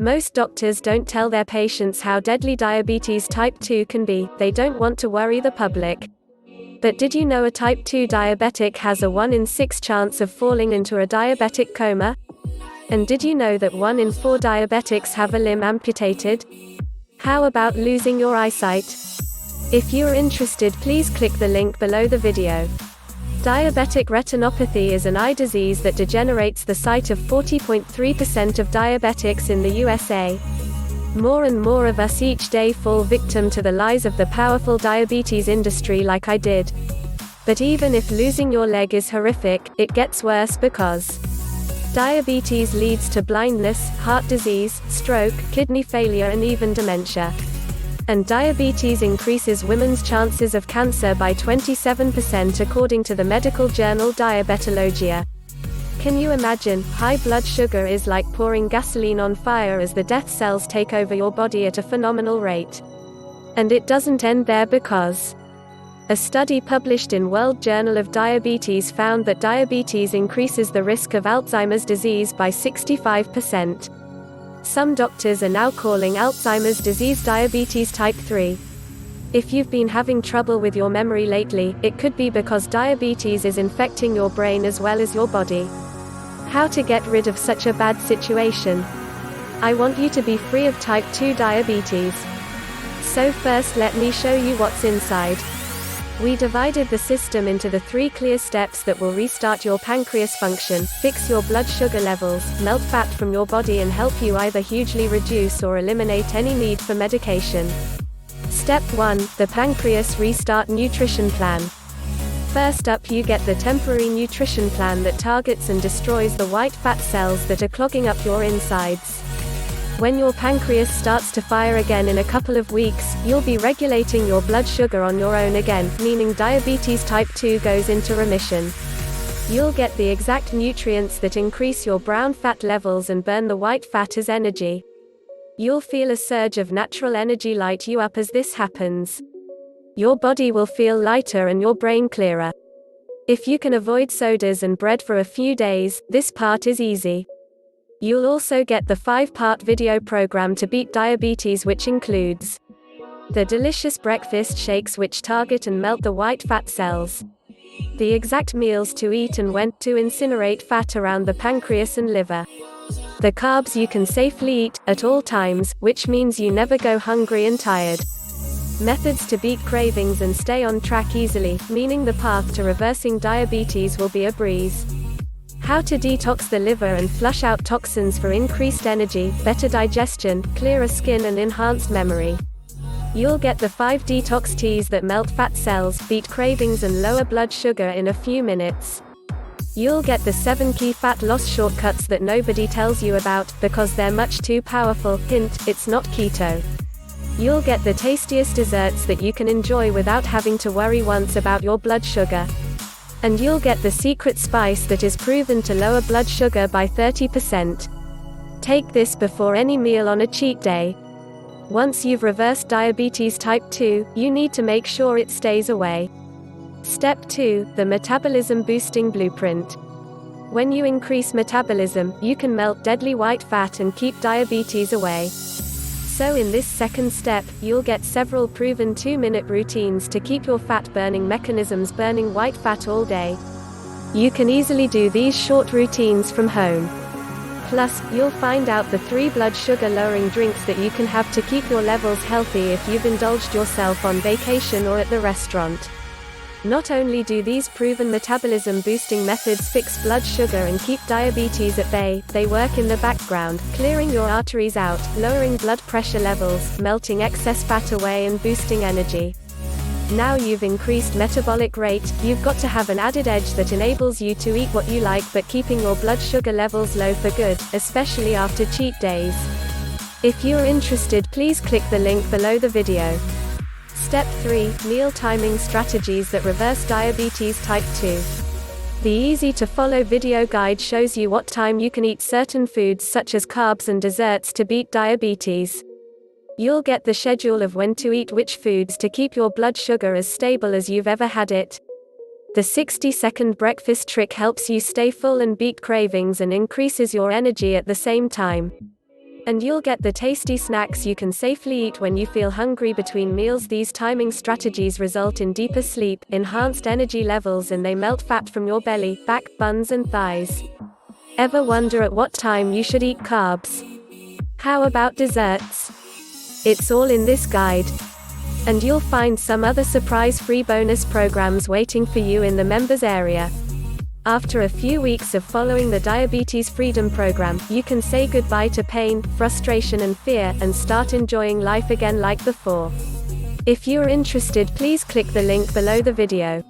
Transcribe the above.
Most doctors don't tell their patients how deadly diabetes type 2 can be, they don't want to worry the public. But did you know a type 2 diabetic has a 1 in 6 chance of falling into a diabetic coma? And did you know that 1 in 4 diabetics have a limb amputated? How about losing your eyesight? If you're interested, please click the link below the video. Diabetic retinopathy is an eye disease that degenerates the sight of 40.3% of diabetics in the USA. More and more of us each day fall victim to the lies of the powerful diabetes industry like I did. But even if losing your leg is horrific, it gets worse because diabetes leads to blindness, heart disease, stroke, kidney failure and even dementia. And diabetes increases women's chances of cancer by 27% according to the medical journal Diabetologia. Can you imagine? High blood sugar is like pouring gasoline on fire as the death cells take over your body at a phenomenal rate. And it doesn't end there, because a study published in World Journal of Diabetes found that diabetes increases the risk of Alzheimer's disease by 65%. Some doctors are now calling Alzheimer's disease diabetes type 3. If you've been having trouble with your memory lately, it could be because diabetes is infecting your brain as well as your body. How to get rid of such a bad situation? I want you to be free of type 2 diabetes. So first, let me show you what's inside. We divided the system into the 3 clear steps that will restart your pancreas function, fix your blood sugar levels, melt fat from your body and help you either hugely reduce or eliminate any need for medication. Step 1, the Pancreas Restart Nutrition Plan. First up, you get the temporary nutrition plan that targets and destroys the white fat cells that are clogging up your insides. When your pancreas starts to fire again in a couple of weeks, you'll be regulating your blood sugar on your own again, meaning diabetes type 2 goes into remission. You'll get the exact nutrients that increase your brown fat levels and burn the white fat as energy. You'll feel a surge of natural energy light you up as this happens. Your body will feel lighter and your brain clearer. If you can avoid sodas and bread for a few days, this part is easy. You'll also get the 5-part video program to beat diabetes, which includes the delicious breakfast shakes which target and melt the white fat cells, the exact meals to eat and when to incinerate fat around the pancreas and liver, the carbs you can safely eat at all times, which means you never go hungry and tired, methods to beat cravings and stay on track easily, meaning the path to reversing diabetes will be a breeze. How to detox the liver and flush out toxins for increased energy, better digestion, clearer skin and enhanced memory. You'll get the 5 detox teas that melt fat cells, beat cravings and lower blood sugar in a few minutes. You'll get the 7 key fat loss shortcuts that nobody tells you about, because they're much too powerful. Hint, it's not keto. You'll get the tastiest desserts that you can enjoy without having to worry once about your blood sugar. And you'll get the secret spice that is proven to lower blood sugar by 30%. Take this before any meal on a cheat day. Once you've reversed diabetes type 2, you need to make sure it stays away. Step 2, the Metabolism Boosting Blueprint. When you increase metabolism, you can melt deadly white fat and keep diabetes away. So in this second step, you'll get several proven 2-minute routines to keep your fat-burning mechanisms burning white fat all day. You can easily do these short routines from home. Plus, you'll find out the 3 blood sugar-lowering drinks that you can have to keep your levels healthy if you've indulged yourself on vacation or at the restaurant. Not only do these proven metabolism-boosting methods fix blood sugar and keep diabetes at bay, they work in the background, clearing your arteries out, lowering blood pressure levels, melting excess fat away and boosting energy. Now you've increased metabolic rate, you've got to have an added edge that enables you to eat what you like but keeping your blood sugar levels low for good, especially after cheat days. If you're interested, please click the link below the video. Step 3, meal timing strategies that reverse diabetes type 2. The easy-to-follow video guide shows you what time you can eat certain foods such as carbs and desserts to beat diabetes. You'll get the schedule of when to eat which foods to keep your blood sugar as stable as you've ever had it. The 60-second breakfast trick helps you stay full and beat cravings and increases your energy at the same time. And you'll get the tasty snacks you can safely eat when you feel hungry between meals. These timing strategies result in deeper sleep, enhanced energy levels, and they melt fat from your belly, back, buns and thighs. Ever wonder at what time you should eat carbs? How about desserts? It's all in this guide. And you'll find some other surprise free bonus programs waiting for you in the members area. After a few weeks of following the Diabetes Freedom Program, you can say goodbye to pain, frustration and fear, and start enjoying life again like before. If you're interested, please click the link below the video.